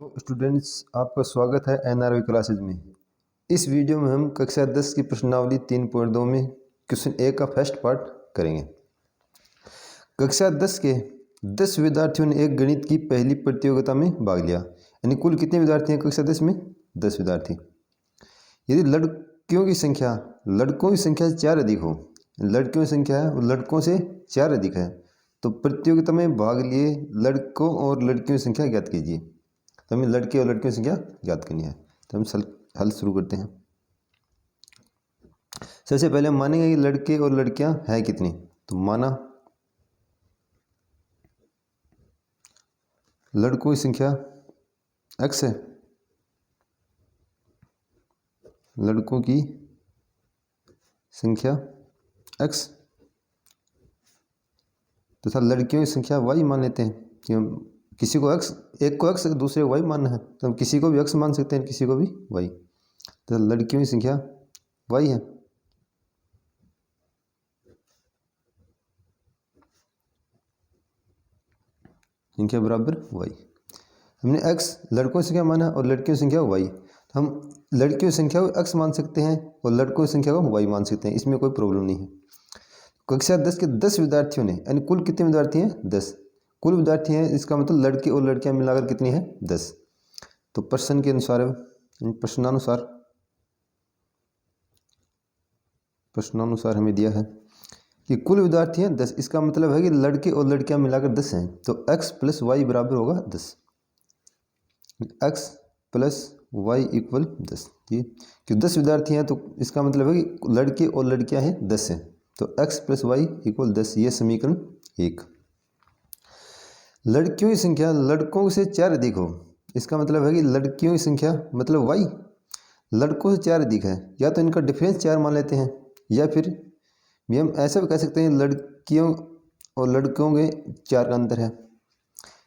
तो स्टूडेंट्स, आपका स्वागत है एनआरवी क्लासेज में। इस वीडियो में हम कक्षा 10 की प्रश्नावली 3.2 में क्वेश्चन ए का फर्स्ट पार्ट करेंगे। कक्षा 10 के 10 विद्यार्थियों ने एक गणित की पहली प्रतियोगिता में भाग लिया। यानी कुल कितने विद्यार्थी हैं कक्षा 10 में? 10 विद्यार्थी। यदि लड़कों की संख्या से 4 अधिक हो, लड़कियों की संख्या है वो लड़कों से 4 अधिक है, तो प्रतियोगिता में भाग लिए लड़कों और लड़कियों की संख्या ज्ञात कीजिए। तो हमें लड़के और लड़कियों की संख्या ज्ञात करनी है। तो हम हल शुरू करते हैं। सबसे पहले हम मानेंगे कि लड़के और लड़कियां हैं कितनी। तो माना लड़कों की संख्या x है, लड़कों की संख्या x तथा लड़कियों की संख्या y मान लेते हैं कि हम किसी को x, एक को x दूसरे को y मानना है, तो हम किसी को भी x मान सकते हैं, किसी को भी y। तो लड़कियों की संख्या y है। संख्या बराबर y। हमने x लड़कों की संख्या माना और लड़कियों की संख्या y, तो हम लड़कियों की संख्या को x मान सकते हैं और लड़कों की संख्या को y मान सकते हैं, इसमें कोई प्रॉब्लम नहीं है। कक्षा 10 के 10 विद्यार्थियों ने, यानी कुल कितने विद्यार्थी हैं? 10 कुल विद्यार्थी हैं, इसका मतलब लड़के और लड़कियां मिलाकर कितनी है? 10। तो प्रश्न के अनुसार, प्रश्नानुसार हमें दिया है कि कुल विद्यार्थी हैं 10, इसका मतलब है कि लड़के और लड़कियां मिलाकर 10 हैं। तो x प्लस वाई बराबर होगा 10। x plus y equal 10। ठीक, क्यों 10 विद्यार्थी हैं तो इसका मतलब है कि लड़के और लड़कियां हैं 10 हैं। तो x प्लस वाई इक्वल 10, ये समीकरण 1। लड़कियों की संख्या लड़कों से 4 अधिक हो, इसका मतलब है कि लड़कियों की संख्या मतलब y लड़कों से 4 अधिक है। या तो इनका डिफरेंस 4 मान लेते हैं, या फिर भी हम ऐसा भी कह सकते हैं लड़कियों और लड़कों के 4 का अंतर है,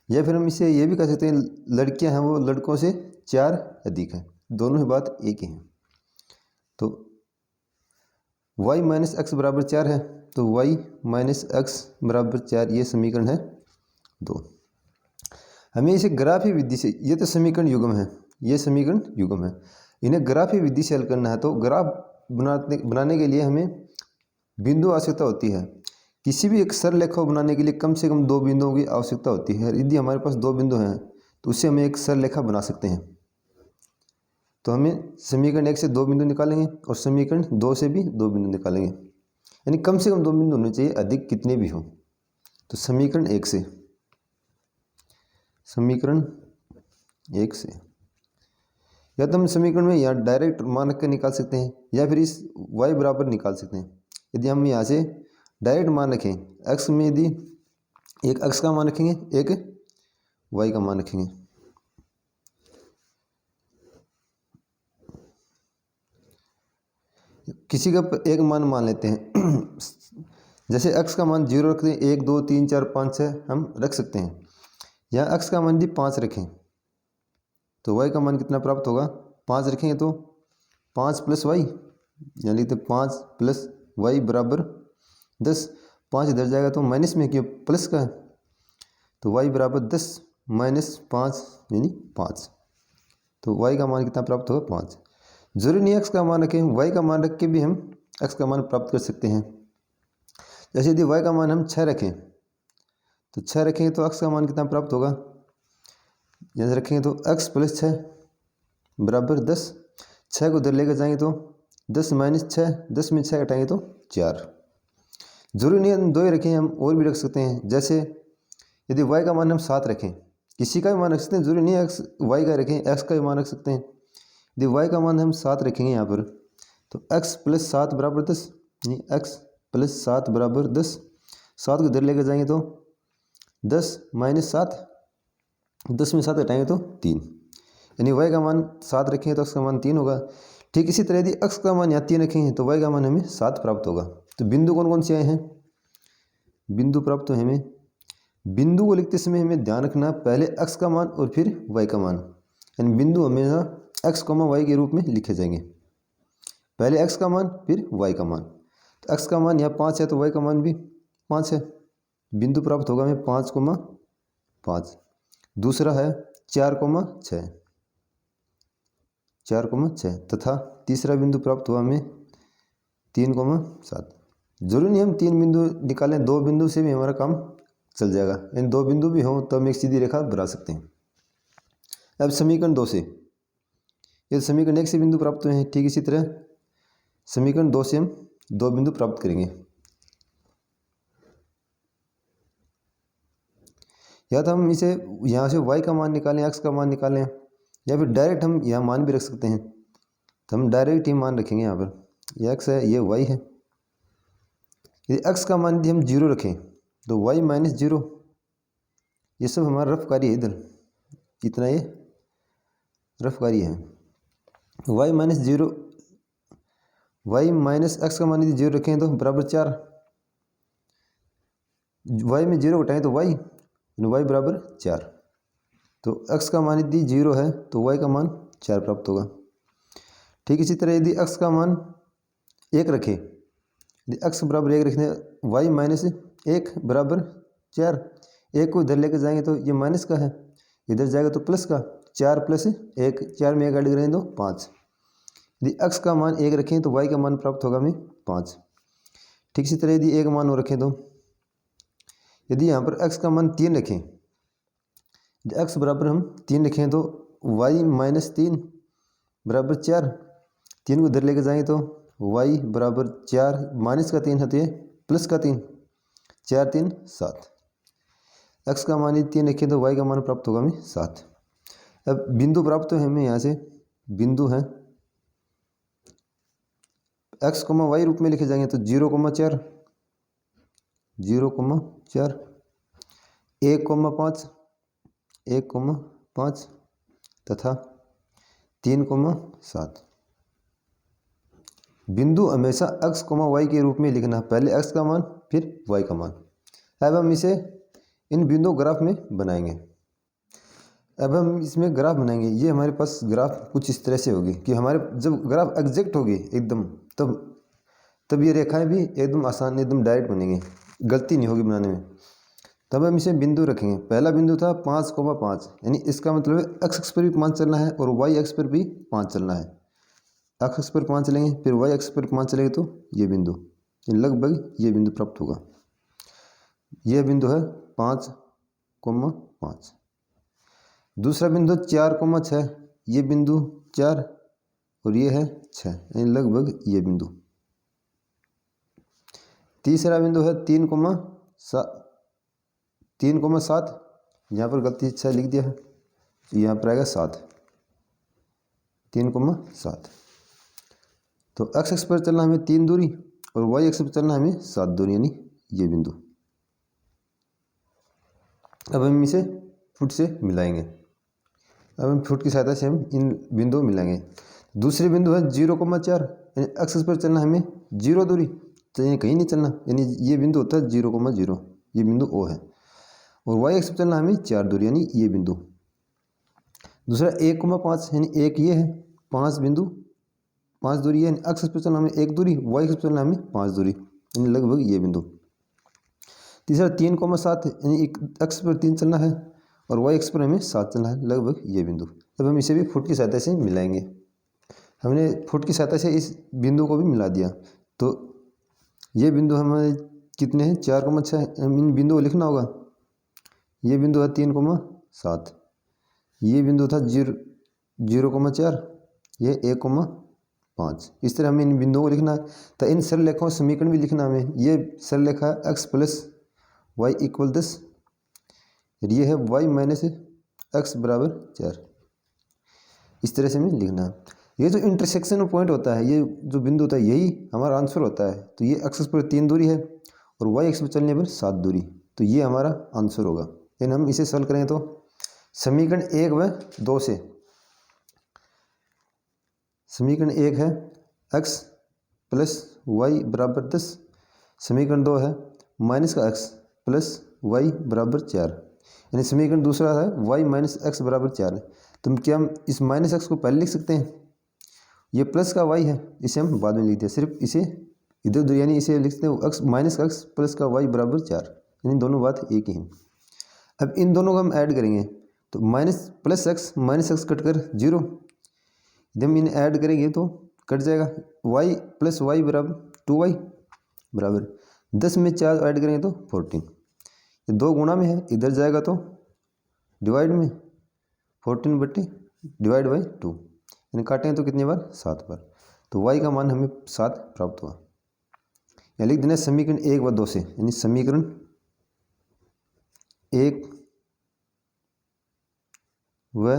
या फिर हम इसे ये भी कह सकते हैं लड़कियां हैं वो लड़कों से 4 अधिक है। दोनों ही बात एक ही है। तो y माइनस एक्स बराबर 4 है, तो y माइनस एक्स बराबर 4, ये समीकरण है 2। हमें इसे ग्राफी विधि से, ये तो समीकरण युग्म है, ये समीकरण युग्म है, इन्हें ग्राफी विधि से हल करना है। तो ग्राफ बनाने के लिए हमें बिंदु आवश्यकता होती है। किसी भी एक सरलरेखा को बनाने के लिए कम से कम 2 बिंदुओं की आवश्यकता होती है। यदि हमारे पास 2 बिंदु हैं तो उससे हम एक सरलरेखा बना सकते हैं। तो हमें समीकरण 1 से 2 बिंदु निकालेंगे और समीकरण 2 से भी 2 बिंदु निकालेंगे, यानी कम से कम 2 बिंदु होने चाहिए, अधिक कितने भी हों। तो समीकरण 1 से, या तो हम समीकरण में यहाँ डायरेक्ट मान रख कर निकाल सकते हैं, या फिर इस y बराबर निकाल सकते हैं। यदि हम यहाँ से डायरेक्ट मान रखें x में, यदि एक x का मान रखेंगे, एक y का मान रखेंगे, किसी का एक मान लेते हैं। जैसे x का मान 0 रखते हैं, 1 2 3 4 5 6 हम रख सकते हैं। यहाँ x का मान यदि 5 रखें तो y का मान कितना प्राप्त होगा? 5 रखेंगे तो 5 प्लस वाई, यानी तो 5 प्लस वाई बराबर 10। 5 इधर जाएगा तो माइनस में, क्यों प्लस का है, तो y बराबर 10 माइनस 5 यानी 5। तो y का मान कितना प्राप्त होगा? 5। जरूरी नहीं x का मान रखें, y का मान रख के भी हम x का मान प्राप्त कर सकते हैं। जैसे यदि y का मान हम 6 रखें, तो 6 रखेंगे तो x का मान कितना प्राप्त होगा? जैसे रखेंगे तो x प्लस 6 बराबर 10। 6 को उधर लेकर जाएंगे तो 10 माइनस 6, 10 में 6 घटाएंगे तो 4। जरूरी नहीं हम 2 ही रखें, हम और भी रख सकते हैं। जैसे यदि y का मान हम 7 रखें, किसी का भी मान रख सकते हैं, जरूरी नहीं है y का रखें, x का भी मान रख सकते हैं। यदि y का मान हम 7 रखेंगे यहाँ पर, तो x प्लस 7 बराबर 10, यानी x प्लस 7 बराबर 10। 7 को इधर लेकर जाएंगे तो 10 माइनस 7, 10 में 7 घटाएंगे तो 3, यानी y का मान 7 रखेंगे तो x का मान 3 होगा। ठीक इसी तरह यदि x का मान यहाँ 3 रखेंगे तो y का मान हमें 7 प्राप्त होगा। तो बिंदु कौन कौन से आए हैं? बिंदु प्राप्त है हमें। बिंदु को लिखते समय हमें ध्यान रखना पहले x का मान और फिर y का मान, यानी बिंदु हमेशा x, y के रूप में लिखे जाएंगे। पहले x का मान फिर y का मान। तो x का मान यहाँ 5 है तो y का मान भी 5 है। बिंदु प्राप्त होगा हमें 5, 5। दूसरा है 4,6 4,6 तथा तीसरा बिंदु प्राप्त हुआ हमें 3,7। जरूरी नहीं हम 3 बिंदु निकालें, 2 बिंदु से भी हमारा काम चल जाएगा। इन 2 बिंदु भी हों तो हम एक सीधी रेखा बना सकते हैं। अब समीकरण 2 से, ये समीकरण 1 से बिंदु प्राप्त हुए हैं, ठीक इसी तरह समीकरण 2 से हम 2 बिंदु प्राप्त करेंगे। या तो हम इसे यहाँ से y का मान निकालें, x का मान निकालें, या फिर डायरेक्ट हम यहाँ मान भी रख सकते हैं। तो हम डायरेक्ट ही मान रखेंगे। यहाँ पर ये x है, ये y है। यदि x का मान यदि हम 0 रखें तो y माइनस 0, ये सब हमारा रफ कार्य है। इधर इतना ये रफ कार्य है। y minus 0, y minus x का मान यदि 0 रखें तो बराबर 4, y में 0 घटाएं तो y बराबर 4। तो x का मान यदि 0 है तो y का मान 4 प्राप्त होगा। ठीक इसी तरह यदि x का मान 1 रखें, यदि x बराबर 1 रखने, y माइनस 1 बराबर 4, 1 को इधर लेकर जाएंगे तो ये माइनस का है, इधर जाएगा तो प्लस का, 4 प्लस 1, 4 में 1 ऐड करेंगे तो 5। यदि x का मान 1 रखें तो y का मान प्राप्त होगा हमें 5। ठीक इसी तरह यदि 1 मान और रखें तो, यदि यहाँ पर x का मान 3 रखें, यदि x बराबर हम 3 रखें तो y माइनस 3 बराबर 4, 3 को इधर लेकर जाएंगे तो y बराबर 4, माइनस का 3 है तो ये प्लस का 3, 4 3 7। x का मान यदि 3 रखें तो y का मान प्राप्त होगा हमें 7। अब बिंदु प्राप्त है हमें, यहाँ से बिंदु है x, y रूप में लिखे जाएंगे तो 0,4, 0,4, 1,5, 1,5 तथा 3,7। बिंदु हमेशा x, y के रूप में लिखना, पहले x का मान फिर y का मान। अब हम इसे इन बिंदु ग्राफ में बनाएंगे। अब हम इसमें ग्राफ बनाएंगे। ये हमारे पास ग्राफ कुछ इस तरह से होगी कि हमारे जब ग्राफ एग्जैक्ट होगी एकदम, तब ये रेखाएं भी एकदम आसान, एकदम डायरेक्ट बनेंगे, गलती नहीं होगी बनाने में। तब हम इसे बिंदु रखेंगे। पहला बिंदु था 5,5, यानी इसका मतलब है x अक्ष पर भी 5 चलना है और y अक्ष पर भी 5 चलना है। x अक्ष पर 5 चलेंगे, फिर y अक्ष पर 5 चलेंगे तो ये बिंदु, लगभग ये बिंदु प्राप्त होगा। यह बिंदु है 5,5। दूसरा बिंदु 4,6, ये बिंदु 4 और ये है 6, यानी लगभग ये बिंदु। तीसरा बिंदु है 3,7, यहाँ पर गलती 6 लिख दिया है, यहाँ पर आएगा 7, 3,7। तो x अक्ष पर चलना हमें 3 दूरी और y अक्ष पर चलना हमें 7 दूरी, यानी ये बिंदु। अब हम इसे फुट से मिलाएंगे। अब हम फुट की सहायता से हम इन बिंदु मिलाएंगे। दूसरे बिंदु है 0,4, यानी x अक्ष पर चलना हमें 0 दूरी, तो ये कहीं नहीं चलना, यानी ये बिंदु होता है 0,0, ये बिंदु O है। और y अक्ष पर चलना हमें 4 दूरी, यानी ये बिंदु। दूसरा 1,5, यानी 1 ये है, 5 बिंदु 5 दूरी है, x अक्ष पर चलना हमें 1 दूरी, y अक्ष पर चलना हमें 5 दूरी, यानी लगभग ये बिंदु। तीसरा 3,7, यानी x पर 3 चलना है और y अक्ष पर हमें 7 चलना है, लगभग ये बिंदु। अब हम इसे भी फुट की सहायता से मिलाएंगे। हमने फुट की सहायता से इस बिंदु को भी मिला दिया, तो ये बिंदु हमारे कितने हैं, 4,6। इन बिंदु को लिखना होगा। ये बिंदु है 3,7, ये बिंदु था 0,4, ये 1,5। इस तरह हमें इन बिंदुओं को लिखना है। तो इन सरल रेखाओं समीकरण भी लिखना हमें। ये सरल रेखा है x प्लस वाई इक्वल 10, ये है y माइनस x बराबर 4। इस तरह से हमें लिखना है। ये जो इंटरसेक्शन पॉइंट होता है, ये जो बिंदु होता है, यही हमारा आंसर होता है। तो ये x पर 3 दूरी है और y अक्ष पर चलने पर 7 दूरी, तो ये हमारा आंसर होगा। लेकिन हम इसे सॉल्व करें तो समीकरण 1 व 2 से, समीकरण 1 है x प्लस वाई बराबर 10, समीकरण 2 है माइनस का x प्लस वाई बराबर 4, यानी समीकरण दूसरा है y माइनस x बराबर 4। तो क्या हम इस माइनस x को पहले लिख सकते हैं, ये प्लस का y है, इसे हम बाद में लिखते हैं। सिर्फ इसे इधर उधर, यानी इसे लिखते हैं x माइनस का x प्लस का y बराबर 4, यानी दोनों बात एक ही हैं। अब इन दोनों को हम ऐड करेंगे, तो minus plus x minus x cut कर 0, जब हम इन्हें ऐड करेंगे तो कट जाएगा। y प्लस वाई बराबर 2y बराबर 10 में 4 ऐड करेंगे तो 14, ये 2 गुणा में है, इधर जाएगा तो डिवाइड में, 14 बट्टे डिवाइड बाई 2, यानी काटेंगे तो कितनी बार 7 बार, तो y का मान हमें 7 प्राप्त हुआ। या लिख देना समीकरण 1 व 2 से, यानी समीकरण 1 व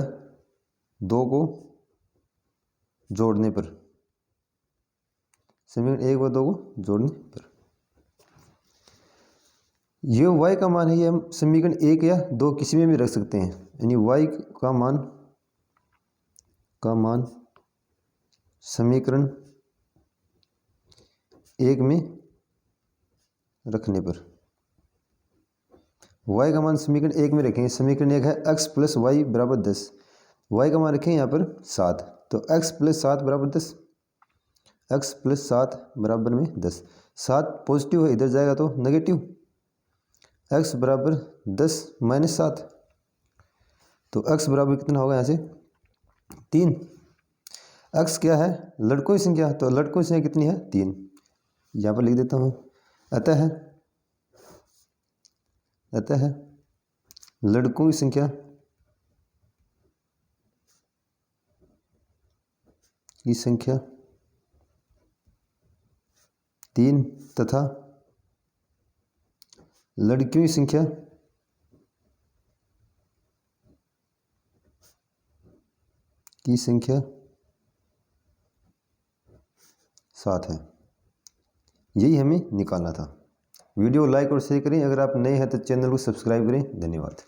2 को जोड़ने पर, समीकरण 1 व 2 को जोड़ने पर ये y का मान है, ये हम समीकरण 1 या 2 किसी में भी रख सकते हैं, यानी y का मान समीकरण 1 में रखने पर, y का मान समीकरण 1 में रखेंगे। समीकरण 1 है x प्लस वाई बराबर 10, y का मान रखें यहाँ पर 7, तो x प्लस 7 बराबर 10, x प्लस 7 बराबर में 10, 7 पॉजिटिव है, इधर जाएगा तो नेगेटिव, x बराबर 10 माइनस 7, तो x बराबर कितना होगा यहाँ से 3। x क्या है, लड़कों की संख्या, तो लड़कों की संख्या कितनी है 3, यहाँ पर लिख देता हूँ। अतः लड़कों की संख्या की संख्या 3 तथा लड़कियों की संख्या की संख्या 7 है, यही हमें निकालना था। वीडियो लाइक और शेयर करें, अगर आप नए हैं तो चैनल को सब्सक्राइब करें। धन्यवाद।